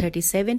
37।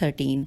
13।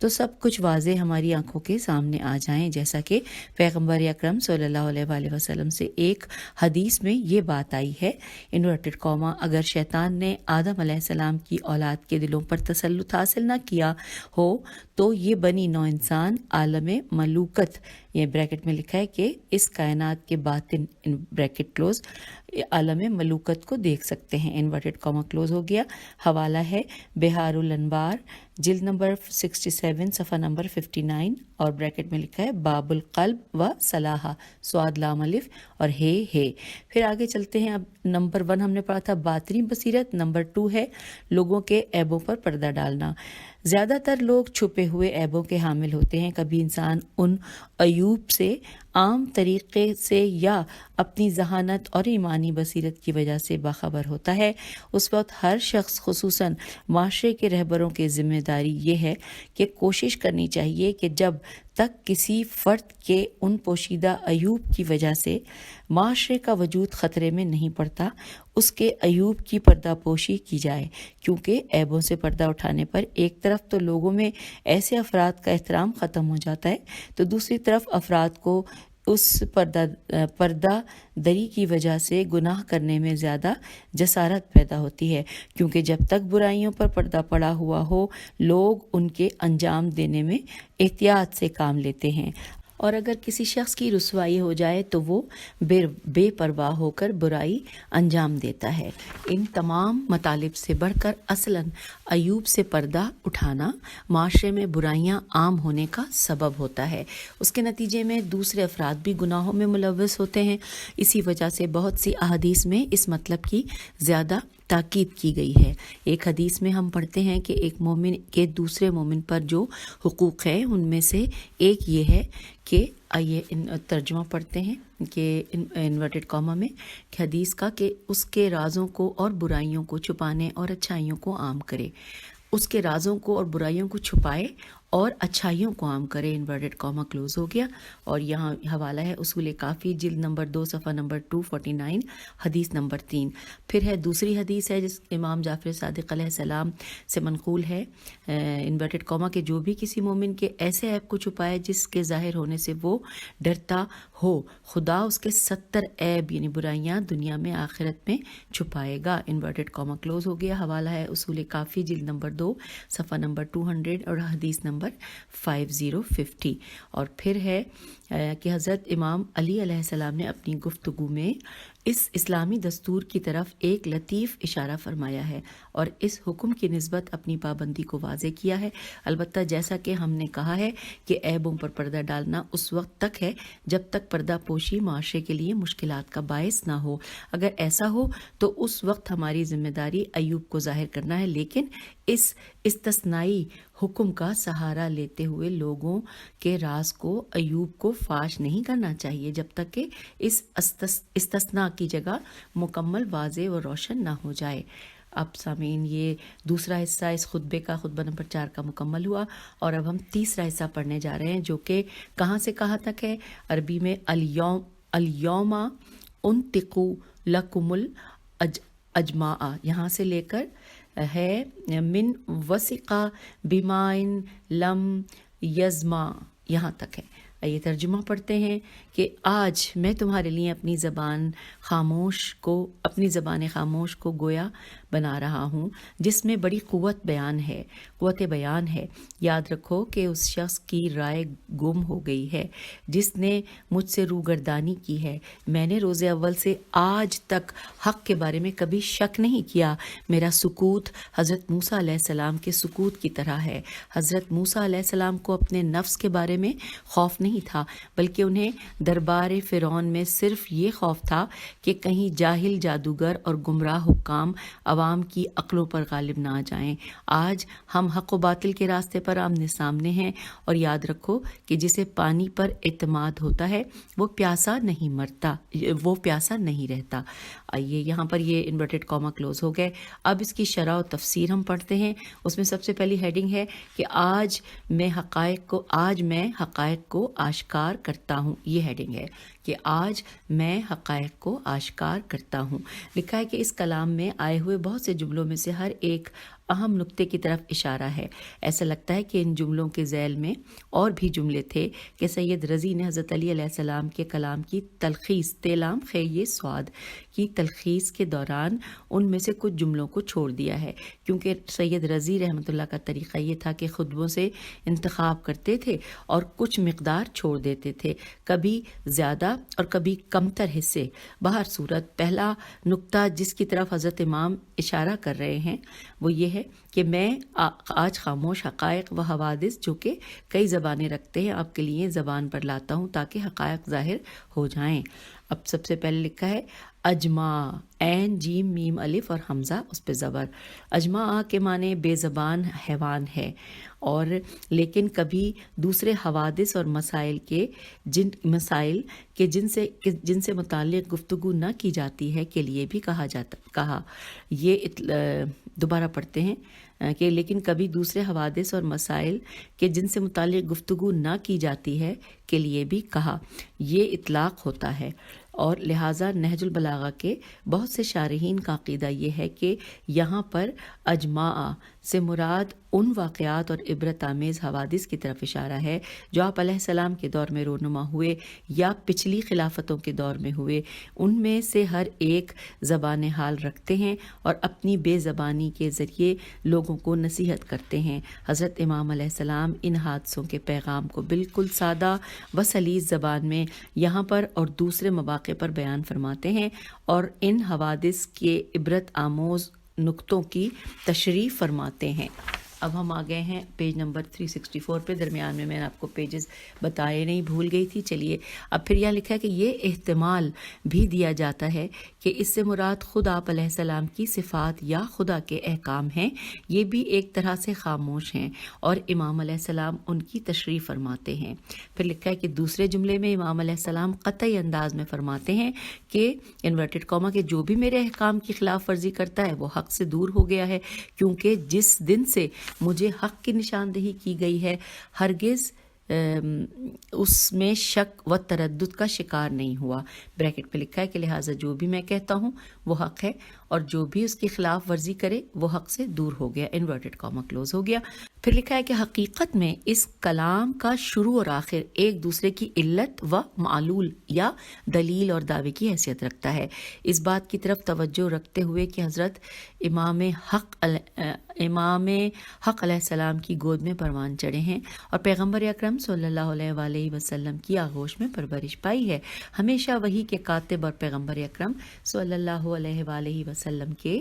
تو سب کچھ واضح ہماری آنکھوں کے سامنے آ جائیں، جیسا کہ پیغمبر اکرم صلی اللہ علیہ وآلہ وسلم سے ایک حدیث میں یہ بات آئی ہے، انورٹڈ کاما، اگر شیطان نے آدم علیہ السلام کی اولاد کے دلوں پر تسلط حاصل نہ کیا ہو تو یہ بنی نو انسان عالم ملوکت، یہ بریکٹ میں لکھا ہے کہ اس کائنات کے باطن بریکٹ کلوز عالم ملوکت کو دیکھ سکتے ہیں، انورٹڈ کاما کلوز ہو گیا۔ حوالہ ہے بہار الانوار، جلد نمبر 67 صفحہ نمبر 59، اور بریکٹ میں لکھا ہے باب القلب و صلاحہ، سواد لام الف اور ہے۔ پھر آگے چلتے ہیں، اب نمبر 1 ہم نے پڑھا تھا باطنی بصیرت، نمبر 2 ہے لوگوں کے عیبوں پر پردہ ڈالنا۔ زیادہ تر لوگ چھپے ہوئے عیبوں کے حامل ہوتے ہیں، کبھی انسان ان عیوب سے عام طریقے سے یا اپنی ذہانت اور ایمانی بصیرت کی وجہ سے باخبر ہوتا ہے۔ اس وقت ہر شخص خصوصاً معاشرے کے رہبروں کی ذمہ داری یہ ہے کہ کوشش کرنی چاہیے کہ جب تک کسی فرد کے ان پوشیدہ عیوب کی وجہ سے معاشرے کا وجود خطرے میں نہیں پڑتا، اس کے عیوب کی پردہ پوشی کی جائے، کیونکہ عیبوں سے پردہ اٹھانے پر ایک طرف تو لوگوں میں ایسے افراد کا احترام ختم ہو جاتا ہے، تو دوسری طرف افراد کو اس پردہ دری کی وجہ سے گناہ کرنے میں زیادہ جسارت پیدا ہوتی ہے، کیونکہ جب تک برائیوں پر پردہ پڑا ہوا ہو لوگ ان کے انجام دینے میں احتیاط سے کام لیتے ہیں، اور اگر کسی شخص کی رسوائی ہو جائے تو وہ بے پرواہ ہو کر برائی انجام دیتا ہے۔ ان تمام مطالب سے بڑھ کر اصلاً عیوب سے پردہ اٹھانا معاشرے میں برائیاں عام ہونے کا سبب ہوتا ہے، اس کے نتیجے میں دوسرے افراد بھی گناہوں میں ملوث ہوتے ہیں۔ اسی وجہ سے بہت سی احادیث میں اس مطلب کی زیادہ تاکید کی گئی ہے۔ ایک حدیث میں ہم پڑھتے ہیں کہ ایک مومن کے دوسرے مومن پر جو حقوق ہے ان میں سے ایک یہ ہے کہ آئیے ترجمہ پڑھتے ہیں کہ انورٹڈ کاما میں حدیث کا، کہ اس کے رازوں کو اور برائیوں کو چھپانے اور اچھائیوں کو عام کرے، اس کے رازوں کو اور برائیوں کو چھپائے اور اچھائیوں کو عام کرے، انورٹڈ کاما کلوز ہو گیا۔ اور یہاں حوالہ ہے اصول کافی، جلد نمبر 2 صفحہ نمبر 249، حدیث نمبر 3۔ پھر ہے دوسری حدیث ہے جس امام جعفر صادق علیہ السلام سے منقول ہے، انورٹڈ کاما، کہ جو بھی کسی مومن کے ایسے عیب کو چھپائے جس کے ظاہر ہونے سے وہ ڈرتا ہو، خدا اس کے 70 عیب یعنی برائیاں دنیا میں آخرت میں چھپائے گا، انورٹڈ کاما کلوز ہو گیا۔ حوالہ ہے اصول کافی، جلد نمبر 2 صفحہ نمبر 200 اور حدیث نمبر 5050۔ اور پھر ہے کہ حضرت امام علی علیہ السلام نے اپنی گفتگو میں اس اسلامی دستور کی طرف ایک لطیف اشارہ فرمایا ہے اور اس حکم کی نسبت اپنی پابندی کو واضح کیا ہے، البتہ جیسا کہ ہم نے کہا ہے کہ عیبوں پر پردہ ڈالنا اس وقت تک ہے جب تک پردہ پوشی معاشرے کے لیے مشکلات کا باعث نہ ہو۔ اگر ایسا ہو تو اس وقت ہماری ذمہ داری عیوب کو ظاہر کرنا ہے، لیکن اس استثنائی حکم کا سہارا لیتے ہوئے لوگوں کے راز کو، عیوب کو فاش نہیں کرنا چاہیے جب تک کہ اس استثناء کی جگہ مکمل واضح و روشن نہ ہو جائے۔ اب سامعین یہ دوسرا حصہ اس خطبے کا، خطبہ نمبر 4 کا مکمل ہوا، اور اب ہم تیسرا حصہ پڑھنے جا رہے ہیں جو کہ کہاں سے کہاں تک ہے؟ عربی میں الیوم انطقو لکم الاجماع، یہاں سے لے کر ہے من وثقہ بمائن لم یزما، یہاں تک ہے۔ یہ ترجمہ پڑھتے ہیں کہ آج میں تمہارے لیے اپنی زبان خاموش کو گویا بنا رہا ہوں جس میں بڑی قوت بیان ہے۔ یاد رکھو کہ اس شخص کی رائے گم ہو گئی ہے جس نے مجھ سے روگردانی کی ہے۔ میں نے روز اول سے آج تک حق کے بارے میں کبھی شک نہیں کیا۔ میرا سکوت حضرت موسیٰ علیہ السلام کے سکوت کی طرح ہے۔ حضرت موسیٰ علیہ السلام کو اپنے نفس کے بارے میں خوف نہیں تھا، بلکہ انہیں دربار فرعون میں صرف یہ خوف تھا کہ کہیں جاہل جادوگر اور گمراہ حکام عوام کی عقلوں پر غالب نہ آ جائیں۔ آج ہم حق و باطل کے راستے پر آمنے سامنے ہیں، اور یاد رکھو کہ جسے پانی پر اعتماد ہوتا ہے وہ پیاسا نہیں رہتا۔ آئیے یہاں پر یہ انورٹڈ کاما کلوز ہو گئے۔ اب اس کی شرح و تفسیر ہم پڑھتے ہیں۔ اس میں سب سے پہلی ہیڈنگ ہے کہ آج میں حقائق کو آشکار کرتا ہوں، یہ ہیڈنگ ہے کہ آج میں حقائق کو آشکار کرتا ہوں. لکھا ہے کہ اس کلام میں آئے ہوئے بہت سے جملوں میں سے ہر ایک اہم نقطے کی طرف اشارہ ہے. ایسا لگتا ہے کہ ان جملوں کے ذیل میں اور بھی جملے تھے کہ سید رضی نے حضرت علی علیہ السلام کے کلام کی تلخیص تیلام خیے سواد کی تلخیص کے دوران ان میں سے کچھ جملوں کو چھوڑ دیا ہے، کیونکہ سید رضی رحمۃ اللہ کا طریقہ یہ تھا کہ خطبوں سے انتخاب کرتے تھے اور کچھ مقدار چھوڑ دیتے تھے، کبھی زیادہ اور کبھی کمتر حصے. بہر صورت پہلا نقطہ جس کی طرف حضرت امام اشارہ کر رہے ہیں وہ یہ ہے کہ میں آج خاموش حقائق و حوادث جو کہ کئی زبانیں رکھتے ہیں آپ کے لیے زبان پر لاتا ہوں تاکہ حقائق ظاہر ہو جائیں. اب سب سے پہلے لکھا ہے اجما، عین جیم میم الف اور حمزہ اس پہ زبر. اجما کے معنی بے زبان حیوان ہے، اور لیکن کبھی دوسرے حوادث اور مسائل کے جن سے متعلق گفتگو نہ کی جاتی ہے کے لیے بھی کہا. یہ دوبارہ پڑھتے ہیں کہ لیکن کبھی دوسرے حوادث اور مسائل کے جن سے متعلق گفتگو نہ کی جاتی ہے کے لیے بھی کہا. یہ اطلاق ہوتا ہے، اور لہٰذا نہج البلاغہ کے بہت سے شارحین کا عقیدہ یہ ہے کہ یہاں پر اجماع سے مراد ان واقعات اور عبرت آمیز حوادث کی طرف اشارہ ہے جو آپ علیہ السلام کے دور میں رونما ہوئے یا پچھلی خلافتوں کے دور میں ہوئے. ان میں سے ہر ایک زبان حال رکھتے ہیں اور اپنی بے زبانی کے ذریعے لوگوں کو نصیحت کرتے ہیں. حضرت امام علیہ السلام ان حادثوں کے پیغام کو بالکل سادہ و سلیس زبان میں یہاں پر اور دوسرے مواقع پر بیان فرماتے ہیں اور ان حوادث کے عبرت آموز نقطوں کی تشریح فرماتے ہیں. اب ہم آ گئے ہیں پیج نمبر 364 پہ. درمیان میں نے آپ کو پیجز بتائے نہیں، بھول گئی تھی. چلیے اب پھر یہاں لکھا ہے کہ یہ احتمال بھی دیا جاتا ہے کہ اس سے مراد خود آپ علیہ السلام کی صفات یا خدا کے احکام ہیں. یہ بھی ایک طرح سے خاموش ہیں اور امام علیہ السلام ان کی تشریح فرماتے ہیں. پھر لکھا ہے کہ دوسرے جملے میں امام علیہ السلام قطعی انداز میں فرماتے ہیں کہ انورٹڈ کاما کہ جو بھی میرے احکام کی خلاف ورزی کرتا ہے وہ حق سے دور ہو گیا ہے، کیونکہ جس دن سے مجھے حق کی نشاندہی کی گئی ہے ہرگز اس میں شک و تردد کا شکار نہیں ہوا. بریکٹ پہ لکھا ہے کہ لہٰذا جو بھی میں کہتا ہوں وہ حق ہے اور جو بھی اس کی خلاف ورزی کرے وہ حق سے دور ہو گیا. انورٹڈ کاما کلوز ہو گیا. پھر لکھا ہے کہ حقیقت میں اس کلام کا شروع اور آخر ایک دوسرے کی علت و معلول یا دلیل اور دعوے کی حیثیت رکھتا ہے. اس بات کی طرف توجہ رکھتے ہوئے کہ حضرت امام حق علیہ السلام کی گود میں پروان چڑھے ہیں اور پیغمبر اکرم صلی اللہ علیہ وآلہ وسلم کی آغوش میں پرورش پائی ہے، ہمیشہ وحی کے کاتب اور پیغمبر اکرم صلی اللہ علیہ وآلہ وسلم کے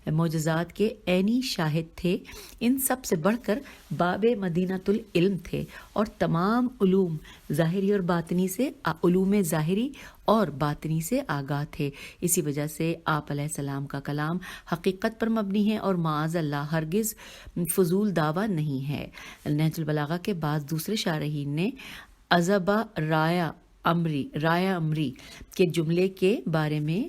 معجزات کے عینی شاہد تھے. ان سب سے بڑھ کر باب مدینۃ العلم تھے اور تمام علوم ظاہری اور باطنی سے آگاہ تھے. اسی وجہ سے آپ علیہ السلام کا کلام حقیقت پر مبنی ہے اور معاذ اللہ ہرگز فضول دعویٰ نہیں ہے. نہج البلاغہ کے بعض دوسرے شارحین نے عزبہ رایا امری کے جملے کے بارے میں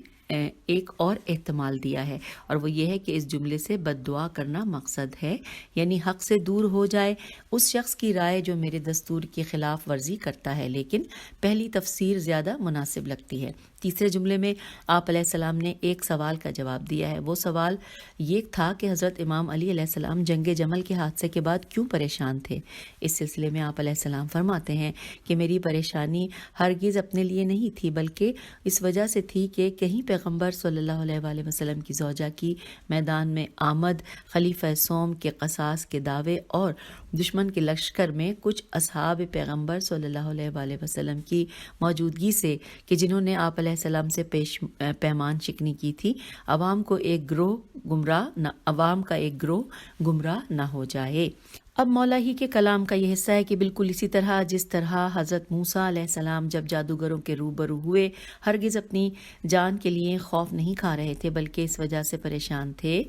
ایک اور احتمال دیا ہے، اور وہ یہ ہے کہ اس جملے سے بد دعا کرنا مقصد ہے، یعنی حق سے دور ہو جائے اس شخص کی رائے جو میرے دستور کی خلاف ورزی کرتا ہے. لیکن پہلی تفسیر زیادہ مناسب لگتی ہے. تیسرے جملے میں آپ علیہ السلام نے ایک سوال کا جواب دیا ہے. وہ سوال یہ تھا کہ حضرت امام علی علیہ السلام جنگ جمل کے حادثے کے بعد کیوں پریشان تھے. اس سلسلے میں آپ علیہ السلام فرماتے ہیں کہ میری پریشانی ہرگز اپنے لیے نہیں تھی بلکہ اس وجہ سے تھی کہ کہیں پیغمبر صلی اللہ علیہ وآلہ وسلم کی زوجہ کی میدان میں آمد، خلیفہ سوم کے قصاص کے دعوے اور دشمن کے لشکر میں کچھ اصحاب پیغمبر صلی اللہ علیہ وآلہ وسلم کی موجودگی سے کہ جنہوں نے آپ علیہ السلام سے پیمان شکنی کی تھی، عوام کا ایک گروہ گمراہ نہ ہو جائے. اب مولا ہی کے کلام کا یہ حصہ ہے کہ بالکل اسی طرح جس طرح حضرت موسیٰ علیہ السلام جب جادوگروں کے روبرو ہوئے ہرگز اپنی جان کے لیے خوف نہیں کھا رہے تھے بلکہ اس وجہ سے پریشان تھے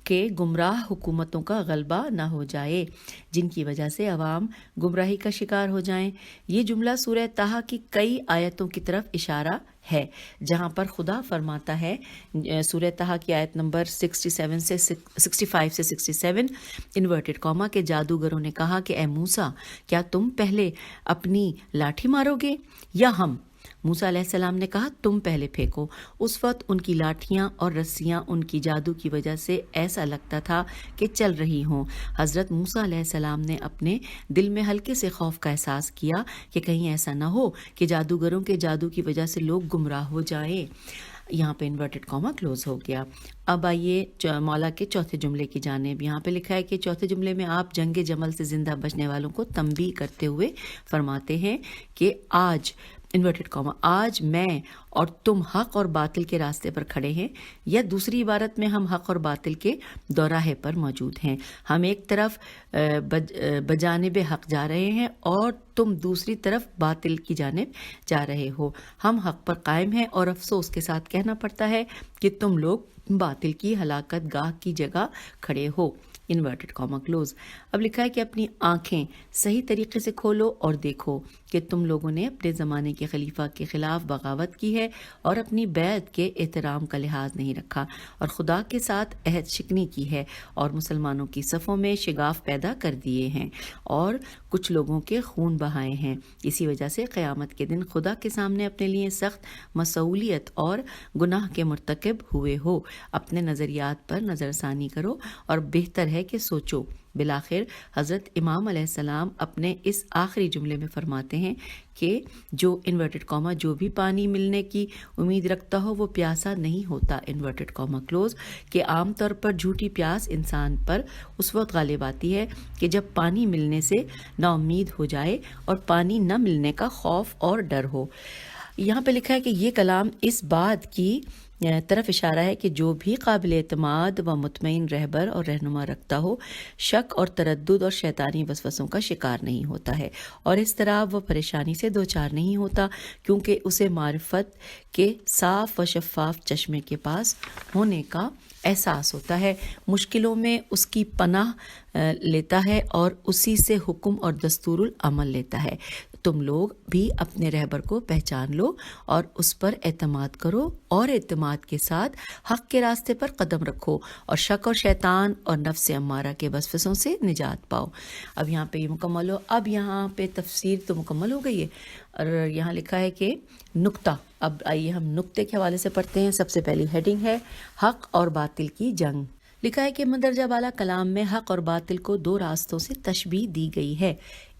کہ گمراہ حکومتوں کا غلبہ نہ ہو جائے جن کی وجہ سے عوام گمراہی کا شکار ہو جائیں. یہ جملہ سورہ طٰہٰ کی کئی آیتوں کی طرف اشارہ ہے جہاں پر خدا فرماتا ہے، سورہ طٰہٰ کی آیت نمبر 65 سے 67 انورٹڈ کاما کے جادوگروں نے کہا کہ اے موسیٰ کیا تم پہلے اپنی لاٹھی مارو گے یا ہم؟ موسیٰ علیہ السلام نے کہا تم پہلے پھینکو۔ اس وقت ان کی لاٹھیاں اور رسیاں ان کی جادو کی وجہ سے ایسا لگتا تھا کہ چل رہی ہوں۔ حضرت موسیٰ علیہ السلام نے اپنے دل میں ہلکے سے خوف کا احساس کیا کہ کہیں ایسا نہ ہو کہ جادوگروں کے جادو کی وجہ سے لوگ گمراہ ہو جائیں۔ یہاں پہ انورٹڈ کاما کلوز ہو گیا۔ اب آئیے مولا کے چوتھے جملے کی جانب۔ یہاں پہ لکھا ہے کہ چوتھے جملے میں آپ جنگ جمل سے زندہ بچنے والوں کو تنبیہ کرتے ہوئے فرماتے ہیں کہ آج انورٹڈ کاما آج میں اور تم حق اور باطل کے راستے پر کھڑے ہیں، یا دوسری عبارت میں ہم حق اور باطل کے دوراہے پر موجود ہیں۔ ہم ایک طرف بجانب حق جا رہے ہیں اور تم دوسری طرف باطل کی جانب جا رہے ہو۔ ہم حق پر قائم ہیں اور افسوس کے ساتھ کہنا پڑتا ہے کہ تم لوگ باطل کی ہلاکت گاہ کی جگہ کھڑے ہو۔ Inverted Cama close. اب لکھا ہے کہ اپنی آنکھیں صحیح طریقے سے کھولو اور دیکھو کہ تم لوگوں نے اپنے زمانے کے خلیفہ کے خلاف بغاوت کی ہے اور اپنی بیعت کے احترام کا لحاظ نہیں رکھا اور خدا کے ساتھ عہد شکنی کی ہے اور مسلمانوں کی صفوں میں شگاف پیدا کر دیے ہیں اور کچھ لوگوں کے خون بہائے ہیں۔ اسی وجہ سے قیامت کے دن خدا کے سامنے اپنے لیے سخت مسئولیت اور گناہ کے مرتکب ہوئے ہو۔ اپنے نظریات پر نظر ثانی کرو اور بہتر ہے کہ سوچو۔ بالآخر حضرت امام علیہ السلام اپنے اس آخری جملے میں فرماتے ہیں کہ جو انورٹڈ کاما جو بھی پانی ملنے کی امید رکھتا ہو وہ پیاسا نہیں ہوتا، انورٹڈ کاما کلوز، کہ عام طور پر جھوٹی پیاس انسان پر اس وقت غالب آتی ہے کہ جب پانی ملنے سے نا امید ہو جائے اور پانی نہ ملنے کا خوف اور ڈر ہو۔ یہاں پہ لکھا ہے کہ یہ کلام اس بات کی طرف اشارہ ہے کہ جو بھی قابل اعتماد و مطمئن رہبر اور رہنما رکھتا ہو شک اور تردد اور شیطانی وسوسوں کا شکار نہیں ہوتا ہے اور اس طرح وہ پریشانی سے دوچار نہیں ہوتا، کیونکہ اسے معرفت کے صاف و شفاف چشمے کے پاس ہونے کا احساس ہوتا ہے، مشکلوں میں اس کی پناہ لیتا ہے اور اسی سے حکم اور دستور العمل لیتا ہے۔ تم لوگ بھی اپنے رہبر کو پہچان لو اور اس پر اعتماد کرو اور اعتماد کے ساتھ حق کے راستے پر قدم رکھو اور شک اور شیطان اور نفس امارہ کے وسوسوں سے نجات پاؤ۔ اب یہاں پہ یہ مکمل ہو، اب یہاں پہ تفسیر تو مکمل ہو گئی ہے اور یہاں لکھا ہے کہ نقطہ۔ اب آئیے ہم نقطے کے حوالے سے پڑھتے ہیں۔ سب سے پہلی ہیڈنگ ہے حق اور باطل کی جنگ۔ لکھا ہے کہ مندرجہ بالا کلام میں حق اور باطل کو دو راستوں سے تشبیہ دی گئی ہے۔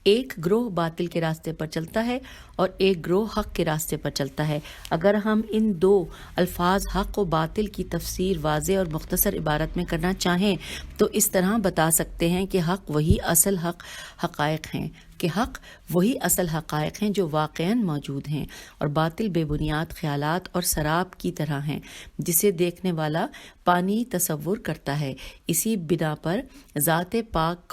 ایک گروہ باطل کے راستے پر چلتا ہے اور ایک گروہ حق کے راستے پر چلتا ہے۔ اگر ہم ان دو الفاظ حق و باطل کی تفسیر واضح اور مختصر عبارت میں کرنا چاہیں تو اس طرح بتا سکتے ہیں کہ حق وہی اصل حقائق ہیں جو واقعاً موجود ہیں اور باطل بے بنیاد خیالات اور سراب کی طرح ہیں جسے دیکھنے والا پانی تصور کرتا ہے۔ اسی بنا پر ذات پاک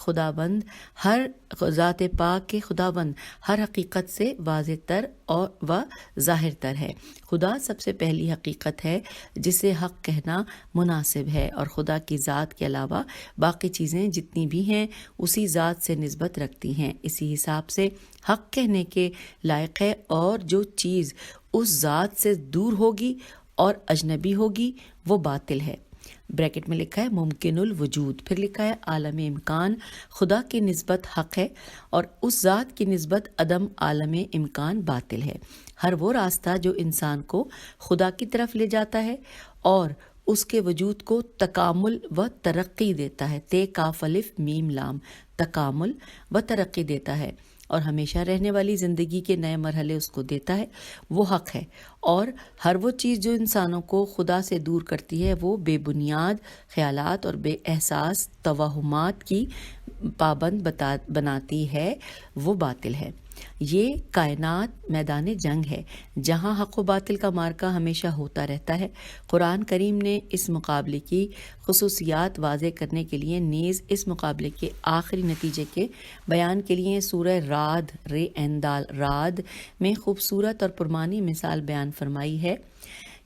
کے خداوند ہر حقیقت سے واضح تر و ظاہر تر ہے۔ خدا سب سے پہلی حقیقت ہے جسے حق کہنا مناسب ہے اور خدا کی ذات کے علاوہ باقی چیزیں جتنی بھی ہیں اسی ذات سے نسبت رکھتی ہیں۔ اسی حساب سے حق کہنے کے لائق ہے اور جو چیز اس ذات سے دور ہوگی اور اجنبی ہوگی وہ باطل ہے۔ بریکٹ میں لکھا ہے ممکن الوجود، پھر لکھا ہے عالم امکان خدا کی نسبت حق ہے اور اس ذات کی نسبت عدم عالم امکان باطل ہے۔ ہر وہ راستہ جو انسان کو خدا کی طرف لے جاتا ہے اور اس کے وجود کو تکامل و ترقی دیتا ہے، تے کاف الف میم لام، تکامل و ترقی دیتا ہے اور ہمیشہ رہنے والی زندگی کے نئے مرحلے اس کو دیتا ہے، وہ حق ہے۔ اور ہر وہ چیز جو انسانوں کو خدا سے دور کرتی ہے وہ بے بنیاد خیالات اور بے احساس توہمات کی پابند بناتی ہے، وہ باطل ہے۔ یہ کائنات میدان جنگ ہے جہاں حق و باطل کا مارکہ ہمیشہ ہوتا رہتا ہے۔ قرآن کریم نے اس مقابلے کی خصوصیات واضح کرنے کے لیے نیز اس مقابلے کے آخری نتیجے کے بیان کے لیے سورہ رعد میں خوبصورت اور پرمانی مثال بیان فرمائی ہے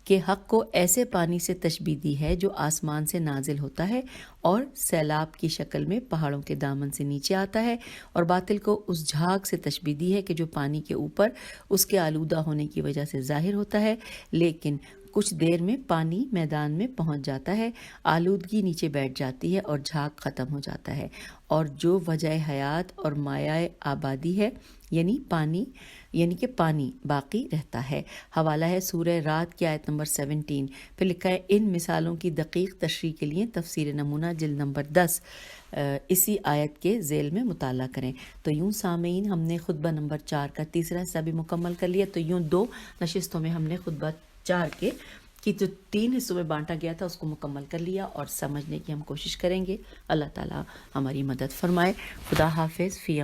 کہ حق کو ایسے پانی سے تشبیہ دی ہے جو آسمان سے نازل ہوتا ہے اور سیلاب کی شکل میں پہاڑوں کے دامن سے نیچے آتا ہے، اور باطل کو اس جھاگ سے تشبیہ دی ہے کہ جو پانی کے اوپر اس کے آلودہ ہونے کی وجہ سے ظاہر ہوتا ہے لیکن کچھ دیر میں پانی میدان میں پہنچ جاتا ہے، آلودگی نیچے بیٹھ جاتی ہے اور جھاگ ختم ہو جاتا ہے، اور جو وجہ حیات اور مایہ آبادی ہے یعنی کہ پانی باقی رہتا ہے۔ حوالہ ہے سورہ رات کی آیت نمبر 17۔ پھر لکھا ہے ان مثالوں کی دقیق تشریح کے لیے تفسیر نمونہ جلد نمبر 10 اسی آیت کے ذیل میں مطالعہ کریں۔ تو یوں سامعین ہم نے خطبہ نمبر 4 کا تیسرا حصہ بھی مکمل کر لیا۔ تو یوں 2 نشستوں میں ہم نے خطبہ 4 کی جو 3 حصوں میں بانٹا گیا تھا اس کو مکمل کر لیا اور سمجھنے کی ہم کوشش کریں گے۔ اللہ تعالیٰ ہماری مدد فرمائے۔ خدا حافظ۔ فی